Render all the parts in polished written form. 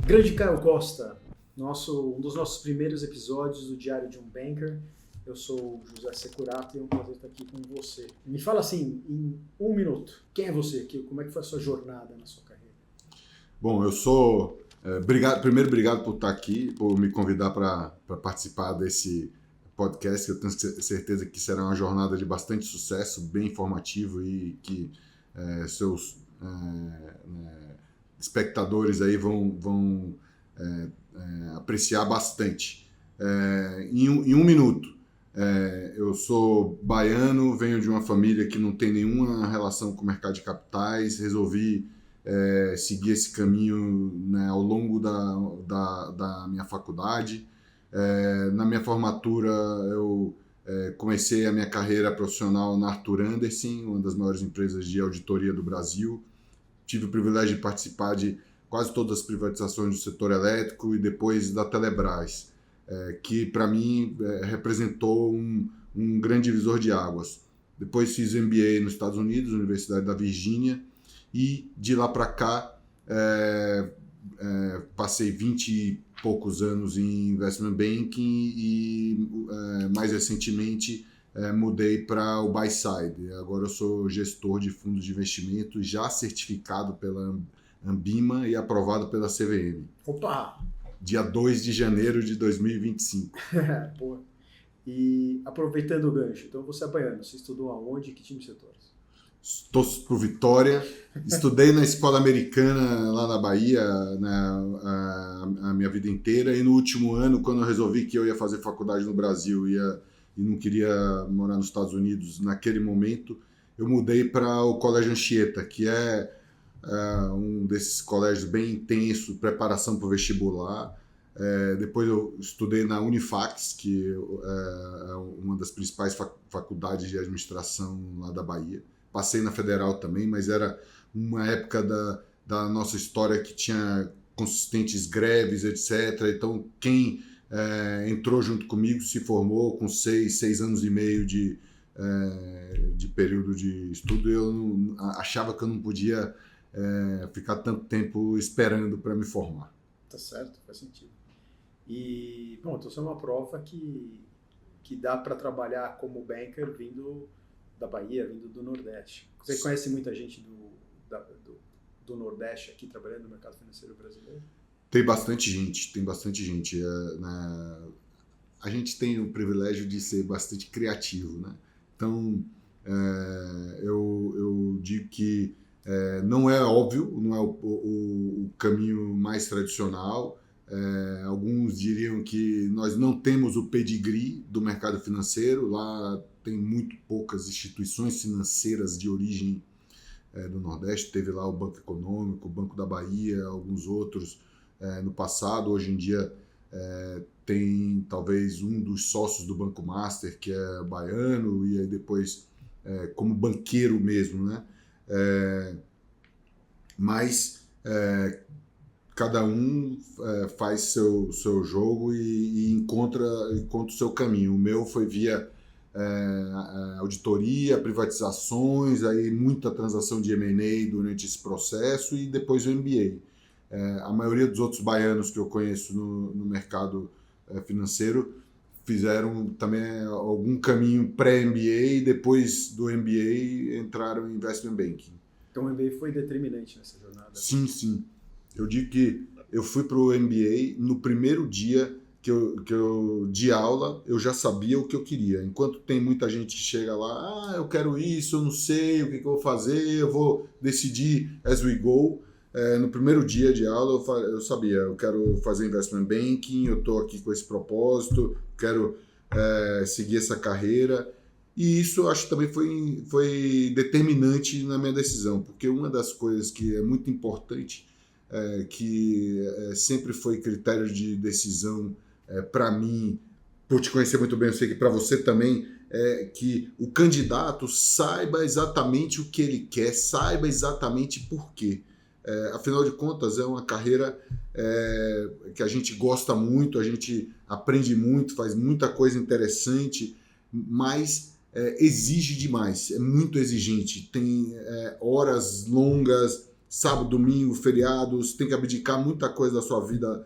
Grande Caio Costa, um dos nossos primeiros episódios do Diário de um Banker. Eu sou o José Securato e é um prazer estar aqui com você. Me fala assim, em um minuto, quem é você? Como é que foi a sua jornada na sua carreira? Bom, eu sou... obrigado por estar aqui, por me convidar para participar desse podcast, que eu tenho certeza que será uma jornada de bastante sucesso, bem informativo e que seus espectadores aí vão apreciar bastante. Em um minuto, eu sou baiano, venho de uma família que não tem nenhuma relação com o mercado de capitais, resolvi seguir esse caminho, né, ao longo da minha faculdade. Na minha formatura, eu comecei a minha carreira profissional na Arthur Andersen, uma das maiores empresas de auditoria do Brasil. Tive o privilégio de participar de quase todas as privatizações do setor elétrico e depois da Telebrás, que para mim representou um grande divisor de águas. Depois fiz MBA nos Estados Unidos, na Universidade da Virgínia, e de lá para cá passei 20 e poucos anos em investment banking e mais recentemente mudei para o buy side. Agora eu sou gestor de fundos de investimento já certificado pela Ambima e aprovado pela CVM. Opa! Dia 2 de janeiro de 2025. Boa. E aproveitando o gancho, então você é baiano, você estudou aonde e que time de setores? Torço pro Vitória, estudei na escola americana lá na Bahia, a minha vida inteira, e no último ano, quando eu resolvi que eu ia fazer faculdade no Brasil e não queria morar nos Estados Unidos naquele momento, eu mudei para o Colégio Anchieta, que é um desses colégios bem intenso, preparação para o vestibular. Depois eu estudei na Unifax, que é uma das principais faculdades de administração lá da Bahia. Passei na Federal também, mas era uma época da nossa história que tinha consistentes greves, etc. Então, quem entrou junto comigo se formou com 6 anos e meio de período de estudo. Eu achava que eu não podia ficar tanto tempo esperando para me formar. Tá certo, faz sentido. E, bom, então isso é uma prova que dá para trabalhar como banker vindo da Bahia, vindo do Nordeste. Você conhece muita gente do Nordeste aqui trabalhando no mercado financeiro brasileiro? Tem bastante gente. A gente tem o privilégio de ser bastante criativo, né? Então, eu digo que não é óbvio, não é o caminho mais tradicional. Alguns diriam que nós não temos o pedigree do mercado financeiro. Lá tem muito poucas instituições financeiras de origem do Nordeste. Teve lá o Banco Econômico, o Banco da Bahia, alguns outros no passado. Hoje em dia tem talvez um dos sócios do Banco Master, que é baiano, e aí depois como banqueiro mesmo, né? Mas cada um faz seu jogo e encontra o seu caminho. O meu foi via auditoria, privatizações, aí muita transação de M&A durante esse processo e depois o MBA. A maioria dos outros baianos que eu conheço no mercado financeiro fizeram também algum caminho pré-MBA e depois do MBA entraram em investment banking. Então o MBA foi determinante nessa jornada? Sim. Eu digo que eu fui para o MBA no primeiro dia que eu de aula, eu já sabia o que eu queria. Enquanto tem muita gente que chega lá, eu quero isso, eu não sei o que eu vou fazer, eu vou decidir as we go. No primeiro dia de aula eu sabia, eu quero fazer investment banking, eu estou aqui com esse propósito, quero seguir essa carreira. E isso eu acho que também foi determinante na minha decisão, porque uma das coisas que é muito importante, que sempre foi critério de decisão para mim, por te conhecer muito bem, eu sei que para você também, que o candidato saiba exatamente o que ele quer, saiba exatamente por quê. Afinal de contas, é uma carreira que a gente gosta muito, a gente aprende muito, faz muita coisa interessante, mas exige demais, é muito exigente, tem horas longas, sábado, domingo, feriados, tem que abdicar muita coisa da sua vida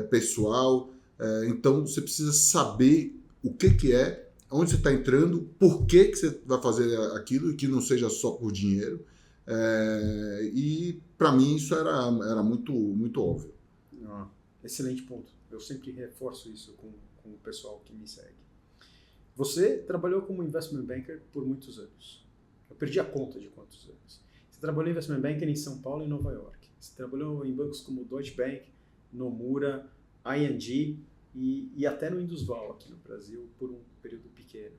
pessoal. Então, você precisa saber o que é, onde você está entrando, por que você vai fazer aquilo, e que não seja só por dinheiro. E, para mim, isso era muito, muito óbvio. Excelente ponto. Eu sempre reforço isso com o pessoal que me segue. Você trabalhou como investment banker por muitos anos. Eu perdi a conta de quantos anos. Você trabalhou em investment banker em São Paulo e Nova York. Você trabalhou em bancos como Deutsche Bank, Nomura, ING e até no Indusval aqui no Brasil por um período pequeno.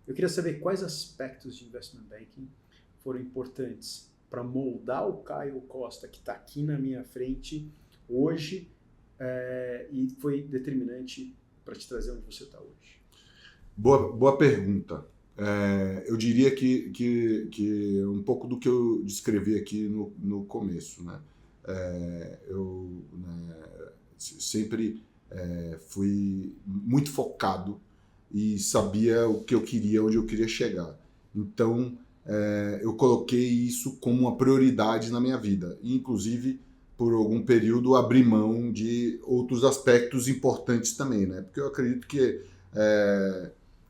Eu queria saber quais aspectos de investment banking foram importantes para moldar o Caio Costa, que está aqui na minha frente hoje, e foi determinante para te trazer onde você está hoje. Boa pergunta. Eu diria que um pouco do que eu descrevi aqui no começo, né? Eu sempre fui muito focado e sabia o que eu queria, onde eu queria chegar. Então, eu coloquei isso como uma prioridade na minha vida. E, inclusive, por algum período, abri mão de outros aspectos importantes também, né? Porque eu acredito que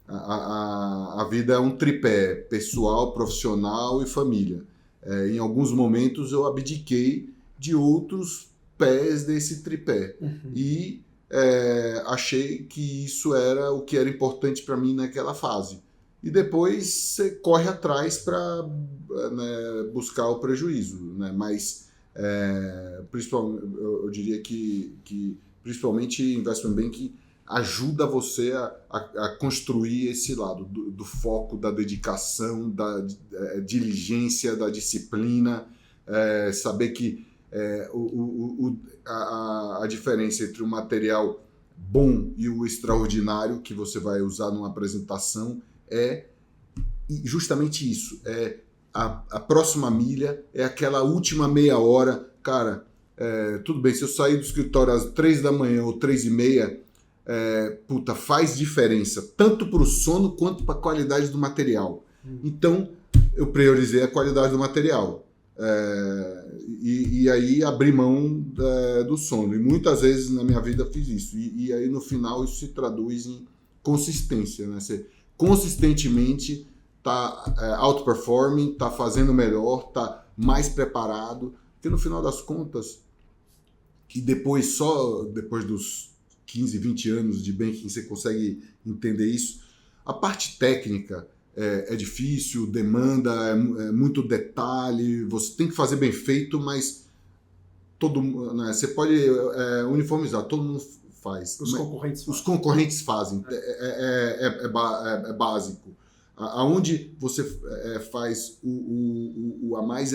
a vida é um tripé, pessoal, profissional e família. Em alguns momentos eu abdiquei de outros pés desse tripé. E achei que isso era o que era importante para mim naquela fase. E depois você corre atrás para buscar o prejuízo, né? Mas principalmente, eu diria que principalmente investment banking ajuda você a construir esse lado do foco, da dedicação, da diligência, da disciplina, saber que a diferença entre o material bom e o extraordinário que você vai usar numa apresentação é justamente isso. A próxima milha é aquela última meia hora. Cara, tudo bem, se eu sair do escritório às 3 da manhã ou 3:30, faz diferença, tanto para o sono quanto para a qualidade do material. Então, eu priorizei a qualidade do material. E aí abri mão do sono. E muitas vezes na minha vida fiz isso. E aí no final isso se traduz em consistência, né? Você consistentemente está outperforming, está fazendo melhor, está mais preparado. Porque no final das contas, e só depois dos 15, 20 anos de banking você consegue entender isso, a parte técnica é difícil, demanda muito detalhe, você tem que fazer bem feito, mas você pode uniformizar, todo mundo faz. Os concorrentes fazem, é básico. Aonde você faz o a mais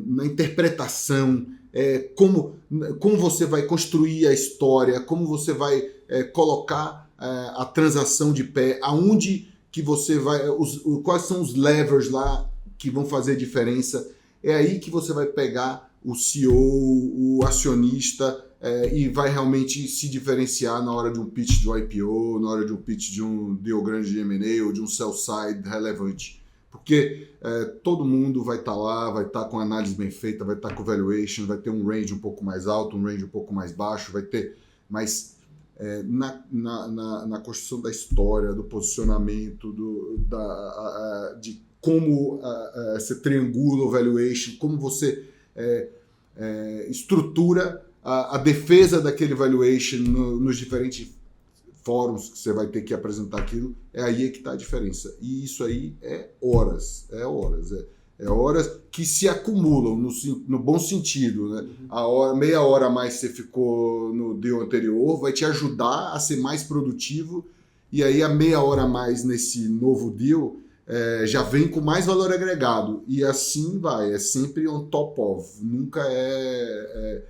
na interpretação, como você vai construir a história, como você vai colocar a transação de pé, aonde que você vai, quais são os levers lá que vão fazer diferença. É aí que você vai pegar o CEO, o acionista, e vai realmente se diferenciar na hora de um pitch do IPO, na hora de um pitch de um deal grande de M&A ou de um sell side relevante. Porque todo mundo vai estar lá, vai estar com análise bem feita, vai estar com valuation, vai ter um range um pouco mais alto, um range um pouco mais baixo, vai ter mais na construção da história, do posicionamento, de como você triangula o valuation, como você estrutura a defesa daquele valuation nos diferentes fóruns que você vai ter que apresentar aquilo, aí que está a diferença. E isso aí é horas que se acumulam no bom sentido, né? Meia hora a mais que você ficou no deal anterior vai te ajudar a ser mais produtivo, e aí a meia hora a mais nesse novo deal já vem com mais valor agregado, e assim vai, é sempre on top of, nunca é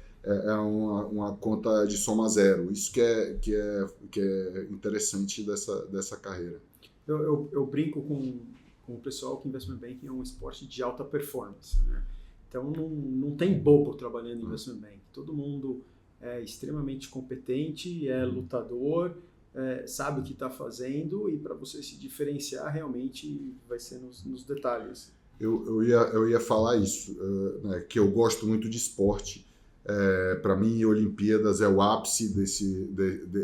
uma conta de soma zero. Isso que é interessante dessa carreira. Eu brinco com o pessoal que investment banking é um esporte de alta performance, né? Então não tem bobo trabalhando em investment banking. Todo mundo é extremamente competente, é lutador, sabe o que está fazendo, e para você se diferenciar realmente vai ser nos detalhes. Eu ia falar isso, né, que eu gosto muito de esporte. Para mim, Olimpíadas é o ápice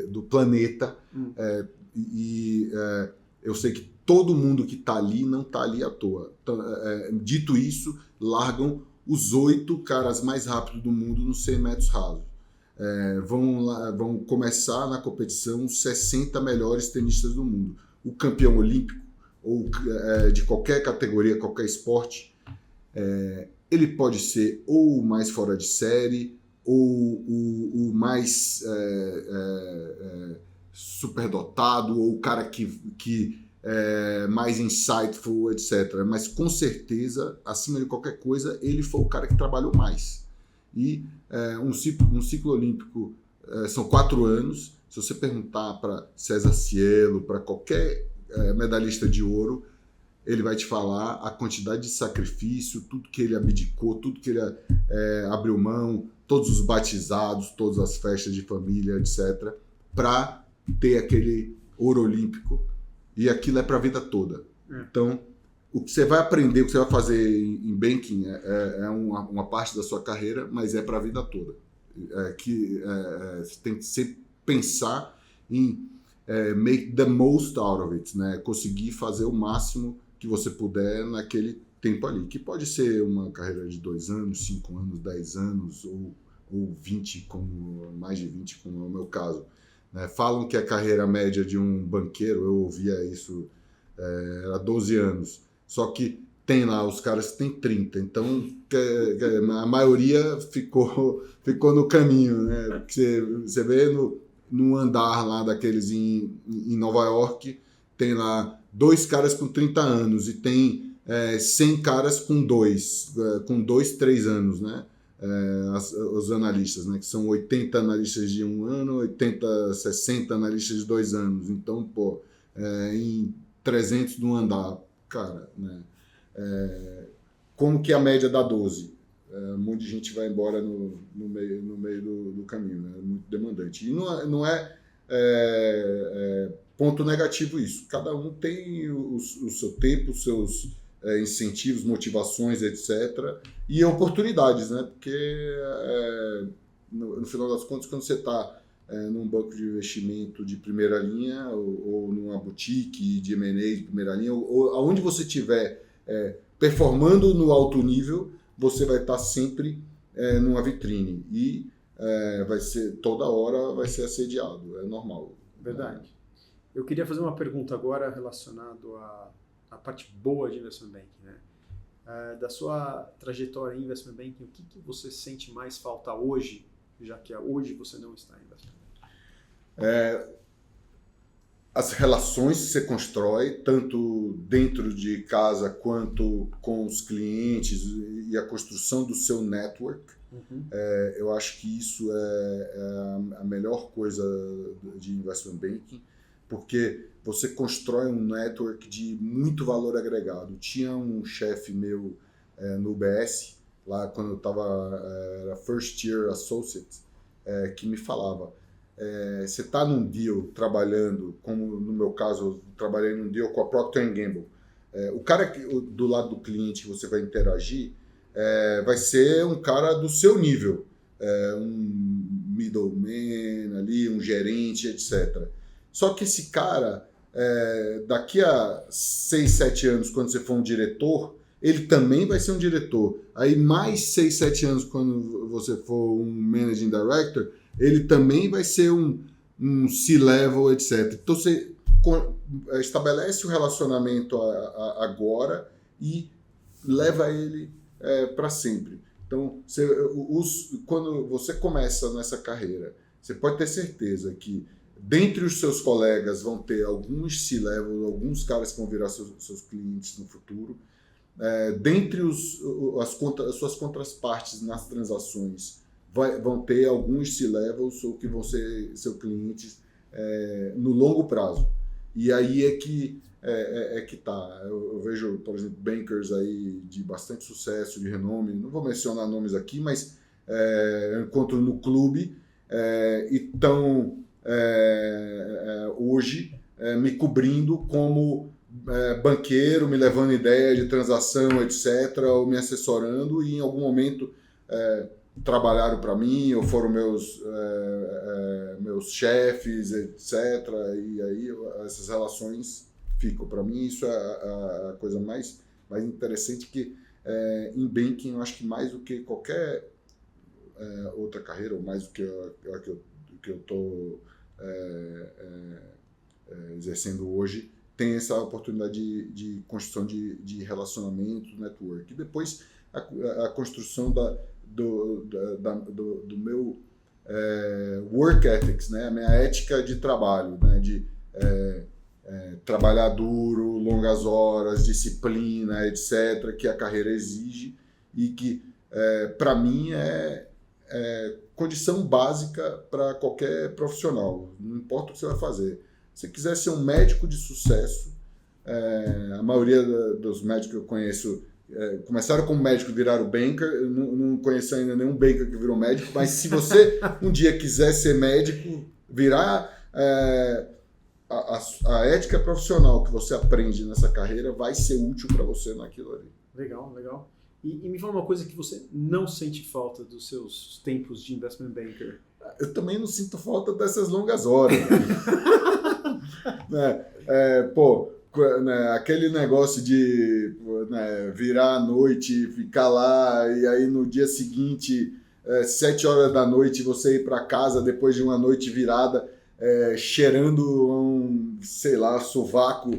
do planeta. Eu sei que todo mundo que está ali não está ali à toa. Então, dito isso, largam os 8 caras mais rápidos do mundo nos 100 metros rasos. Vão começar na competição os 60 melhores tenistas do mundo. O campeão olímpico, ou de qualquer categoria, qualquer esporte, ele pode ser ou o mais fora de série, ou o mais superdotado, ou o cara que é mais insightful, etc. Mas com certeza, acima de qualquer coisa, ele foi o cara que trabalhou mais. E um ciclo olímpico são 4 anos. Se você perguntar para César Cielo, para qualquer medalhista de ouro, ele vai te falar a quantidade de sacrifício, tudo que ele abdicou, tudo que ele abriu mão, todos os batizados, todas as festas de família, etc., para ter aquele ouro olímpico. E aquilo é para a vida toda. Então, o que você vai aprender, o que você vai fazer em banking é uma parte da sua carreira, mas é para a vida toda. Você tem que sempre pensar em make the most out of it, né? Conseguir fazer o máximo que você puder naquele tempo ali, que pode ser uma carreira de 2 anos, 5 anos, 10 anos, ou 20, mais de 20, como é o meu caso. Né? Falam que a carreira média de um banqueiro, eu ouvia isso, era 12 anos. Só que tem lá os caras que têm 30, então a maioria ficou no caminho. Né? Você vê no andar lá daqueles em Nova York, tem lá 2 caras com 30 anos e tem 100 caras com 2, 3 anos, né? Os analistas, né? Que são 80 analistas de 1 ano, 80, 60 analistas de 2 anos. Então, em 300 no andar, cara, né? Como que a média dá 12? Um monte de gente vai embora no meio do caminho, né? Muito demandante. E não é ponto negativo isso. Cada um tem o seu tempo, os seus incentivos, motivações, etc. E oportunidades, né? Porque no final das contas, quando você está num banco de investimento de primeira linha ou numa boutique de M&A de primeira linha, ou aonde você estiver performando no alto nível, você vai estar sempre numa vitrine e vai ser toda hora vai ser assediado, é normal. Verdade. Eu queria fazer uma pergunta agora relacionada à parte boa de investment banking, né? Da sua trajetória em investment banking, o que você sente mais falta hoje, já que hoje você não está em investment banking? As relações que você constrói, tanto dentro de casa quanto com os clientes e a construção do seu network. Eu acho que isso é a melhor coisa de investment banking, porque você constrói um network de muito valor agregado. Tinha um chefe meu no UBS, lá quando eu estava first year associate, que me falava, você está num deal trabalhando, como no meu caso, eu trabalhei num deal com a Procter & Gamble. O cara do lado do cliente que você vai interagir vai ser um cara do seu nível, um middleman ali, um gerente, etc. Só que esse cara, daqui a 6, 7 anos, quando você for um diretor, ele também vai ser um diretor. Aí mais 6, 7 anos, quando você for um managing director, ele também vai ser um C-level, etc. Então você estabelece o relacionamento agora e leva ele para sempre. Então, quando você começa nessa carreira, você pode ter certeza que dentre os seus colegas vão ter alguns C-level, alguns caras que vão virar seus clientes no futuro. Dentre as suas contrapartes nas transações, vão ter alguns C-levels ou que vão ser seus clientes no longo prazo. E aí é que tá. Eu vejo, por exemplo, bankers aí de bastante sucesso, de renome, não vou mencionar nomes aqui, mas eu encontro no clube e estão hoje me cobrindo como banqueiro me levando ideia de transação, etc., ou me assessorando, e em algum momento trabalharam para mim, ou foram meus chefes, etc., e aí essas relações ficam. Para mim, isso é a coisa mais interessante, que em banking, eu acho que mais do que qualquer outra carreira, ou mais do que eu estou exercendo hoje, tem essa oportunidade de construção de relacionamento, network. E depois a construção do meu work ethics, né? A minha ética de trabalho, né? De trabalhar duro, longas horas, disciplina, etc., que a carreira exige e que, para mim, é condição básica para qualquer profissional. Não importa o que você vai fazer. Se você quiser ser um médico de sucesso, a maioria dos médicos que eu conheço começaram como médico e viraram banker. Eu não conheço ainda nenhum banker que virou médico, mas se você um dia quiser ser médico, virar... A ética profissional que você aprende nessa carreira vai ser útil para você naquilo ali. Legal, legal. E me fala uma coisa que você não sente falta dos seus tempos de investment banker. Eu também não sinto falta dessas longas horas. Aquele negócio de virar à noite, ficar lá, e aí no dia seguinte, 7 horas da noite, você ir para casa depois de uma noite virada, cheirando sovaco,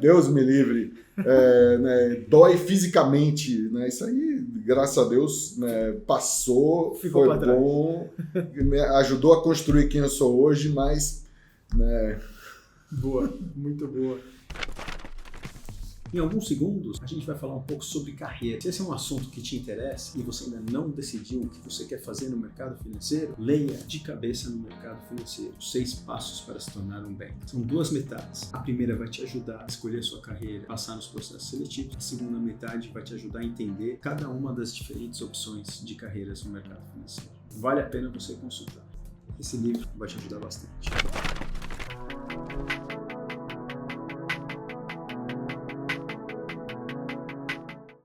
Deus me livre, dói fisicamente, né? Isso aí, graças a Deus, passou, ficou foi bom, me ajudou a construir quem eu sou hoje, mas... Boa, muito boa. Em alguns segundos, a gente vai falar um pouco sobre carreira. Se esse é um assunto que te interessa e você ainda não decidiu o que você quer fazer no mercado financeiro, leia De Cabeça no Mercado Financeiro, 6 passos para se tornar um banker. São 2 metades. A primeira vai te ajudar a escolher a sua carreira, passar nos processos seletivos. A segunda metade vai te ajudar a entender cada uma das diferentes opções de carreiras no mercado financeiro. Vale a pena você consultar. Esse livro vai te ajudar bastante.